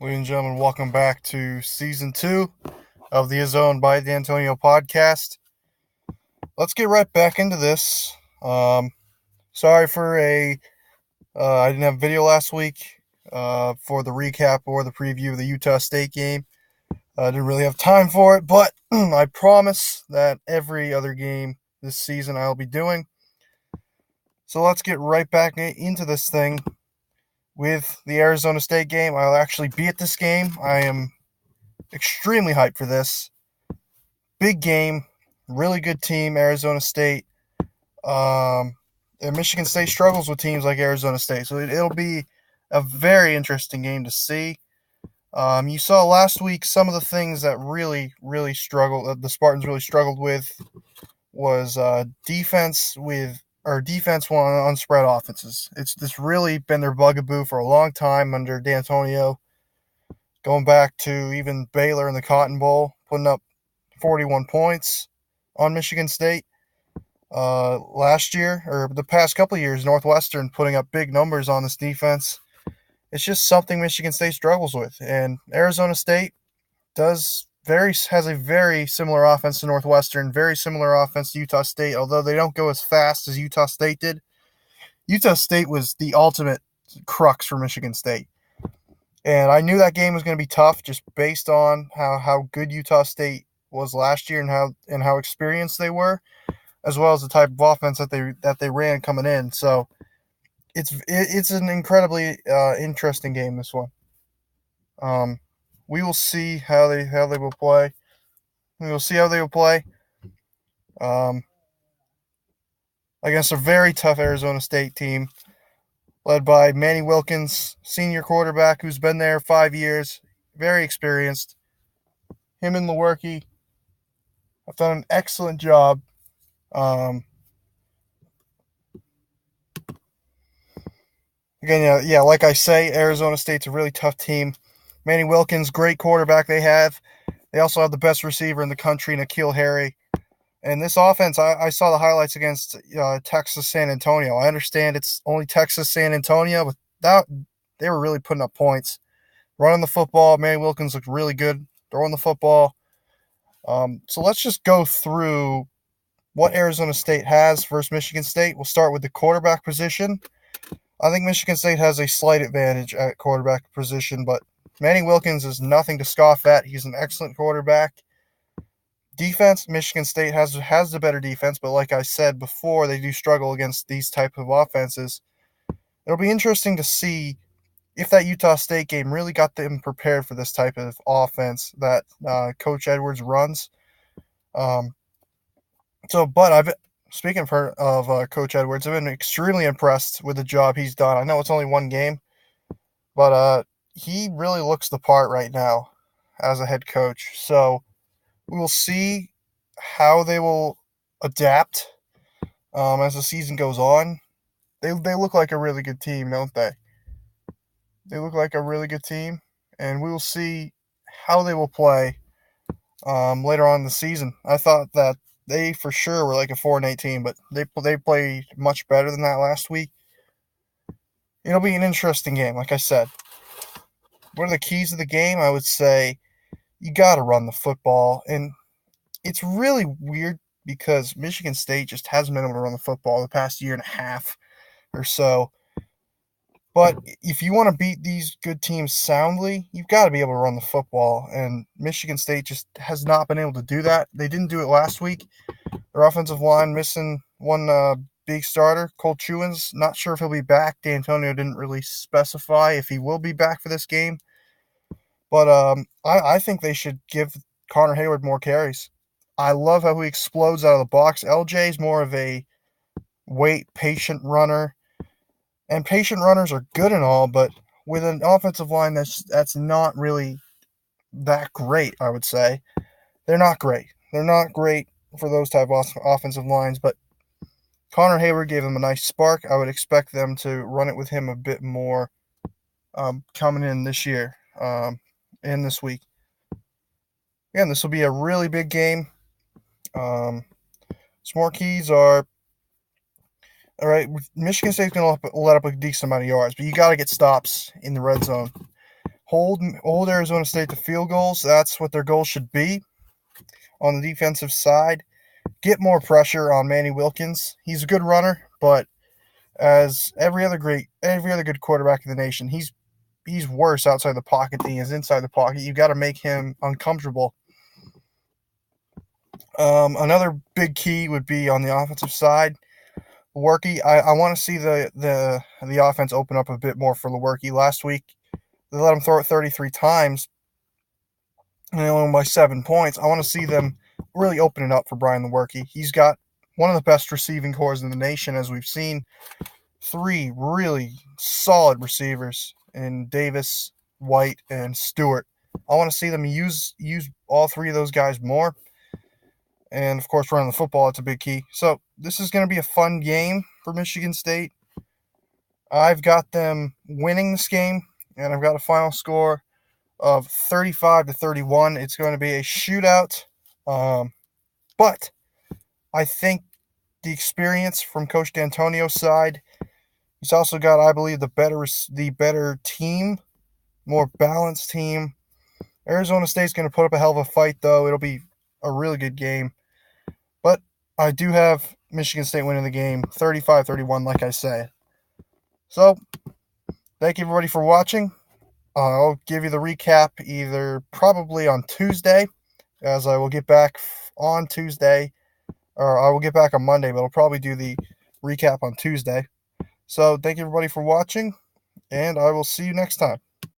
Ladies and gentlemen, welcome back to season 2 of the Zone by D'Antonio podcast. Let's get right back into this. Sorry for I didn't have a video last week for the recap or the preview of the Utah State game. I didn't really have time for it, but I promise that every other game this season I'll be doing. So let's get right back into this thing with the Arizona State game. I'll actually be at this game. I am extremely hyped for this. Big game, really good team, Arizona State. And Michigan State struggles with teams like Arizona State, so it'll be a very interesting game to see. You saw last week some of the things that really struggled. The Spartans really struggled with was defense on spread offenses. It's really been their bugaboo for a long time under D'Antonio, going back to even Baylor in the Cotton Bowl, putting up 41 points on Michigan State. Last year, or the past couple of years, Northwestern putting up big numbers on this defense. It's just something Michigan State struggles with, and Arizona State has a very similar offense to Northwestern, very similar offense to Utah State, although they don't go as fast as Utah State did. Utah State was the ultimate crux for Michigan State. And I knew that game was going to be tough just based on how good Utah State was last year and how experienced they were, as well as the type of offense that they ran coming in. So it's an incredibly interesting game, this one. We will see how they will play. We will see how they will play um, against a very tough Arizona State team led by Manny Wilkins, senior quarterback who's been there 5 years, very experienced. Him and Lewerke have done an excellent job. Again, yeah, like I say, Arizona State's a really tough team. Manny Wilkins, great quarterback they have. They also have the best receiver in the country, N'Keal Harry. And this offense, I saw the highlights against Texas San Antonio. I understand it's only Texas San Antonio, but they were really putting up points. Running the football, Manny Wilkins looked really good throwing the football. So let's just go through what Arizona State has versus Michigan State. We'll start with the quarterback position. I think Michigan State has a slight advantage at quarterback position, but Manny Wilkins is nothing to scoff at. He's an excellent quarterback. Defense, Michigan State has the better defense, but like I said before, they do struggle against these type of offenses. It'll be interesting to see if that Utah State game really got them prepared for this type of offense that Coach Edwards runs. Speaking of Coach Edwards, I've been extremely impressed with the job he's done. I know it's only one game, but he really looks the part right now as a head coach. So we will see how they will adapt as the season goes on. They look like a really good team, don't they? They look like a really good team, and we will see how they will play later on in the season. I thought that they for sure were like a 4-8 team, but they played much better than that last week. It'll be an interesting game, like I said. What are the keys of the game? I would say you got to run the football, and it's really weird because Michigan State just hasn't been able to run the football the past year and a half or so. But if you want to beat these good teams soundly, you've got to be able to run the football. And Michigan State just has not been able to do that. They didn't do it last week. Their offensive line missing one big starter, Cole Chewins. Not sure if he'll be back. D'Antonio didn't really specify if he will be back for this game. But I think they should give Connor Hayward more carries. I love how he explodes out of the box. LJ is more of a patient runner. And patient runners are good and all, but with an offensive line that's not really that great, I would say. They're not great. They're not great for those type of offensive lines, but Connor Hayward gave them a nice spark. I would expect them to run it with him a bit more coming in this year, in this week. Again, this will be a really big game. Some more keys are, all right, Michigan State's going to let up a decent amount of yards, but you got to get stops in the red zone. hold Arizona State to field goals. That's what their goal should be on the defensive side. Get more pressure on Manny Wilkins. He's a good runner, but as every other good quarterback in the nation, he's worse outside the pocket than he is inside the pocket. You got to make him uncomfortable. Another big key would be on the offensive side. Lewerke, I want to see the offense open up a bit more for Lewerke. Last week, they let him throw it 33 times, and they only won by 7 points. I want to see them really open it up for Brian Lewerke. He's got one of the best receiving cores in the nation, as we've seen. 3 really solid receivers in Davis, White, and Stewart. I want to see them use all 3 of those guys more. And, of course, running the football, that's a big key. So this is going to be a fun game for Michigan State. I've got them winning this game, and I've got a final score of 35-31. It's going to be a shootout. But I think the experience from Coach D'Antonio's side, he's also got, I believe, the better team, more balanced team. Arizona State's going to put up a hell of a fight, though. It'll be a really good game. But I do have Michigan State winning the game 35-31, like I say. So, thank you everybody for watching. I'll give you the recap either probably on Tuesday, as I will get back on Tuesday, or I will get back on Monday, but I'll probably do the recap on Tuesday. So, thank you everybody for watching, and I will see you next time.